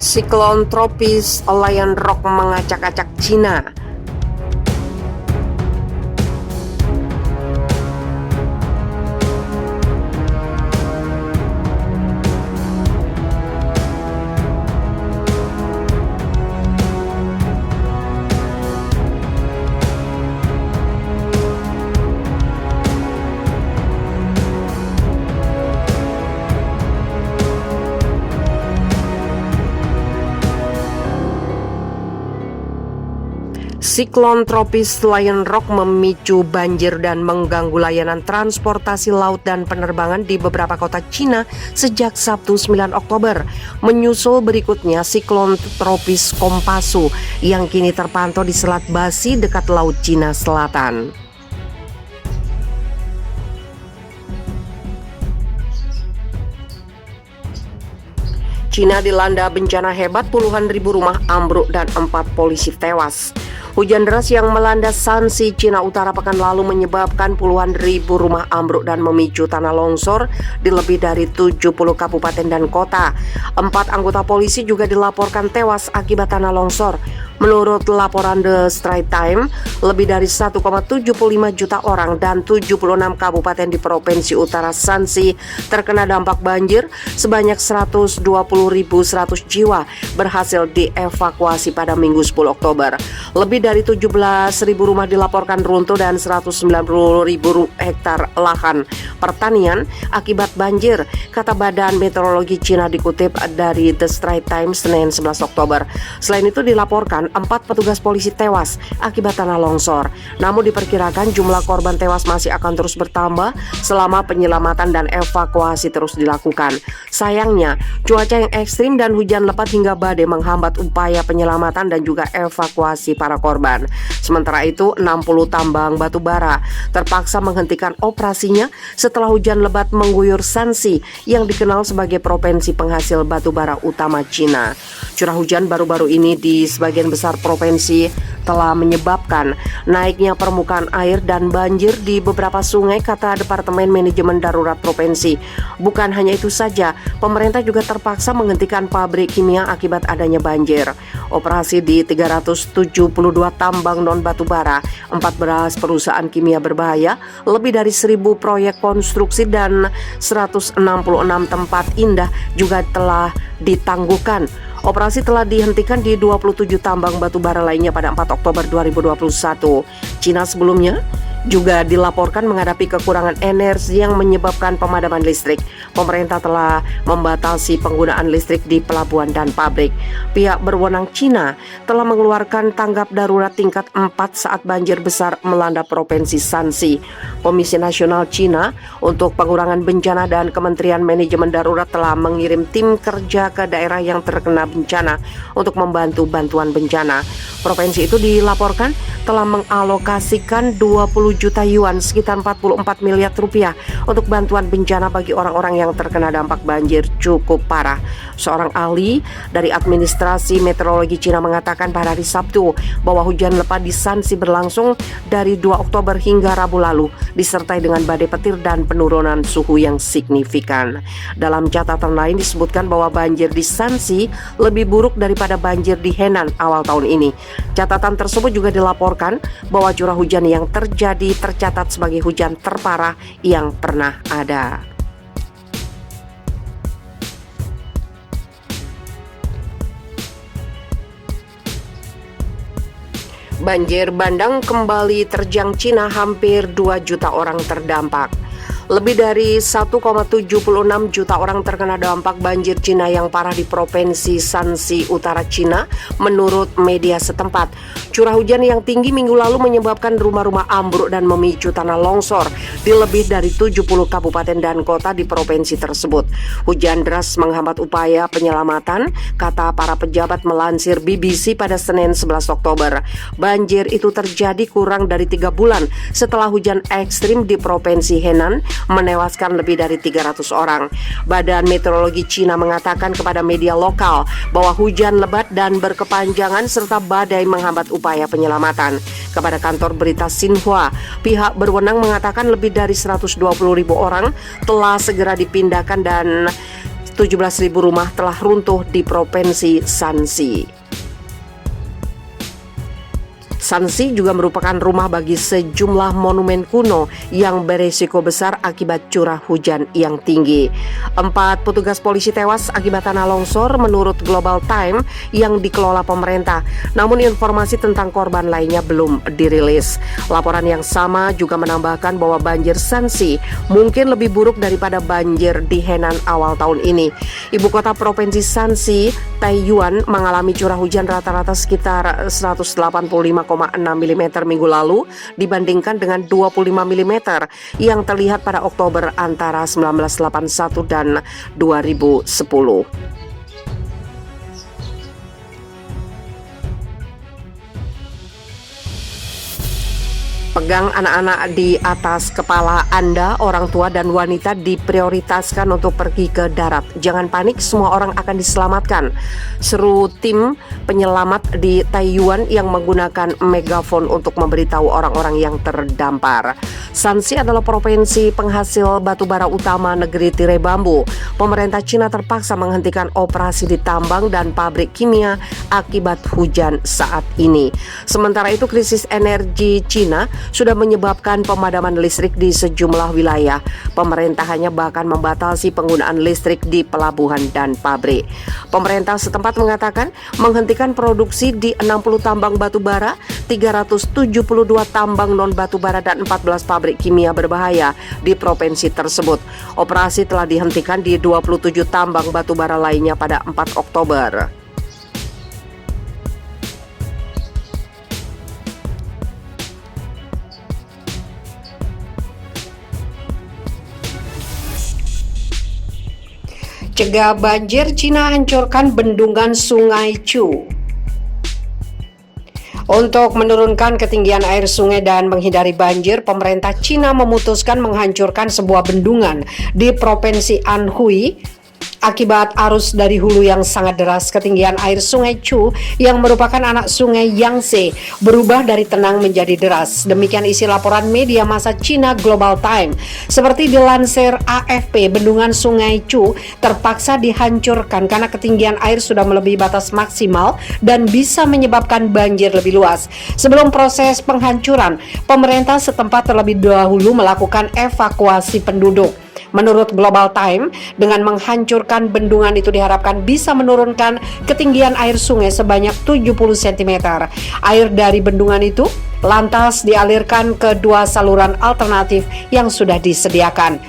Siklon tropis Lion Rock mengacak-acak Cina. Siklon tropis Lion Rock memicu banjir dan mengganggu layanan transportasi laut dan penerbangan di beberapa kota Cina sejak Sabtu 9 Oktober. Menyusul berikutnya siklon tropis Kompasu yang kini terpantau di Selat Basi dekat Laut Cina Selatan. Cina dilanda bencana hebat, puluhan ribu rumah ambruk dan 4 polisi tewas. Hujan deras yang melanda Shanxi, Cina Utara pekan lalu menyebabkan puluhan ribu rumah ambruk dan memicu tanah longsor di lebih dari 70 kabupaten dan kota. 4 anggota polisi juga dilaporkan tewas akibat tanah longsor. Menurut laporan The Straits Times, lebih dari 1,75 juta orang dan 76 kabupaten di Provinsi Utara Shanxi terkena dampak banjir. Sebanyak 120.100 jiwa berhasil dievakuasi pada Minggu 10 Oktober. Lebih dari 17.000 rumah dilaporkan runtuh dan 190.000 hektar lahan pertanian akibat banjir, kata Badan Meteorologi Cina dikutip dari The Straits Times Senin 11 Oktober. Selain itu dilaporkan 4 petugas polisi tewas akibat tanah longsor. Namun diperkirakan jumlah korban tewas masih akan terus bertambah selama penyelamatan dan evakuasi terus dilakukan. Sayangnya, cuaca yang ekstrim dan hujan lebat hingga badai menghambat upaya penyelamatan dan juga evakuasi para korban. Sementara itu, 60 tambang batu bara terpaksa menghentikan operasinya setelah hujan lebat mengguyur Shanxi yang dikenal sebagai provinsi penghasil batu bara utama Cina. Curah hujan baru-baru ini di sebagian besar provinsi telah menyebabkan naiknya permukaan air dan banjir di beberapa sungai, kata Departemen Manajemen Darurat Provinsi. Bukan hanya itu saja, pemerintah juga terpaksa menghentikan pabrik kimia akibat adanya banjir. Operasi di 372 tambang non batubara, 14 perusahaan kimia berbahaya, lebih dari 1.000 proyek konstruksi dan 166 tempat indah juga telah ditangguhkan. Operasi telah dihentikan di 27 tambang batubara lainnya pada 4 Oktober 2021. Cina sebelumnya juga dilaporkan menghadapi kekurangan energi yang menyebabkan pemadaman listrik. Pemerintah telah membatasi penggunaan listrik di pelabuhan dan pabrik. Pihak berwenang Cina telah mengeluarkan tanggap darurat tingkat 4 saat banjir besar melanda Provinsi Shanxi. Komisi Nasional Cina untuk Pengurangan Bencana dan Kementerian Manajemen Darurat telah mengirim tim kerja ke daerah yang terkena bencana untuk membantu bantuan bencana. Provinsi itu dilaporkan telah mengalokasikan 20 juta yuan, sekitar 44 miliar rupiah untuk bantuan bencana bagi orang-orang yang terkena dampak banjir cukup parah. Seorang ahli dari administrasi meteorologi Cina mengatakan pada hari Sabtu bahwa hujan lebat di Shanxi berlangsung dari 2 Oktober hingga Rabu lalu, disertai dengan badai petir dan penurunan suhu yang signifikan. Dalam catatan lain disebutkan bahwa banjir di Shanxi lebih buruk daripada banjir di Henan awal tahun ini. Catatan tersebut juga dilaporkan bahwa curah hujan yang terjadi tercatat sebagai hujan terparah yang pernah ada. Banjir bandang kembali terjang Cina, hampir 2 juta orang terdampak. Lebih dari 1,76 juta orang terkena dampak banjir Cina yang parah di Provinsi Shanxi Utara Cina, menurut media setempat. Curah hujan yang tinggi minggu lalu menyebabkan rumah-rumah ambruk dan memicu tanah longsor di lebih dari 70 kabupaten dan kota di provinsi tersebut. Hujan deras menghambat upaya penyelamatan, kata para pejabat melansir BBC pada Senin 11 Oktober. Banjir itu terjadi kurang dari 3 bulan setelah hujan ekstrim di Provinsi Henan menewaskan lebih dari 300 orang. Badan Meteorologi Cina mengatakan kepada media lokal bahwa hujan lebat dan berkepanjangan serta badai menghambat upaya penyelamatan. Kepada kantor berita Xinhua, pihak berwenang mengatakan lebih dari 120.000 orang telah segera dipindahkan dan 17.000 rumah telah runtuh di Provinsi Shanxi. Shanxi juga merupakan rumah bagi sejumlah monumen kuno yang beresiko besar akibat curah hujan yang tinggi. 4 petugas polisi tewas akibat tanah longsor menurut Global Time yang dikelola pemerintah. Namun informasi tentang korban lainnya belum dirilis. Laporan yang sama juga menambahkan bahwa banjir Shanxi mungkin lebih buruk daripada banjir di Henan awal tahun ini. Ibu kota provinsi Shanxi, Taiyuan, mengalami curah hujan rata-rata sekitar 185,6 mm minggu lalu dibandingkan dengan 25 mm yang terlihat pada Oktober antara 1981 dan 2010. Pegang anak-anak di atas kepala Anda, orang tua dan wanita diprioritaskan untuk pergi ke darat. Jangan panik, semua orang akan diselamatkan, seru tim penyelamat di Taiyuan yang menggunakan megafon untuk memberitahu orang-orang yang terdampar. Shanxi adalah provinsi penghasil batu bara utama negeri tirai bambu. Pemerintah Cina terpaksa menghentikan operasi di tambang dan pabrik kimia akibat hujan saat ini. Sementara itu, krisis energi Cina sudah menyebabkan pemadaman listrik di sejumlah wilayah. Pemerintah hanya bahkan membatasi penggunaan listrik di pelabuhan dan pabrik. Pemerintah setempat mengatakan menghentikan produksi di 60 tambang batu bara, 372 tambang non batu bara dan 14 pabrik kimia berbahaya di provinsi tersebut. Operasi telah dihentikan di 27 tambang batu bara lainnya pada 4 Oktober. Cegah banjir, Cina hancurkan bendungan Sungai Chu. Untuk menurunkan ketinggian air sungai dan menghindari banjir, pemerintah Cina memutuskan menghancurkan sebuah bendungan di Provinsi Anhui. Akibat arus dari hulu yang sangat deras, ketinggian air Sungai Chu yang merupakan anak sungai Yangtze berubah dari tenang menjadi deras. Demikian isi laporan media massa Cina Global Time. Seperti dilansir AFP, bendungan Sungai Chu terpaksa dihancurkan karena ketinggian air sudah melebihi batas maksimal dan bisa menyebabkan banjir lebih luas. Sebelum proses penghancuran, pemerintah setempat terlebih dahulu melakukan evakuasi penduduk. Menurut Global Time, dengan menghancurkan bendungan itu diharapkan bisa menurunkan ketinggian air sungai sebanyak 70 cm. Air dari bendungan itu lantas dialirkan ke 2 saluran alternatif yang sudah disediakan.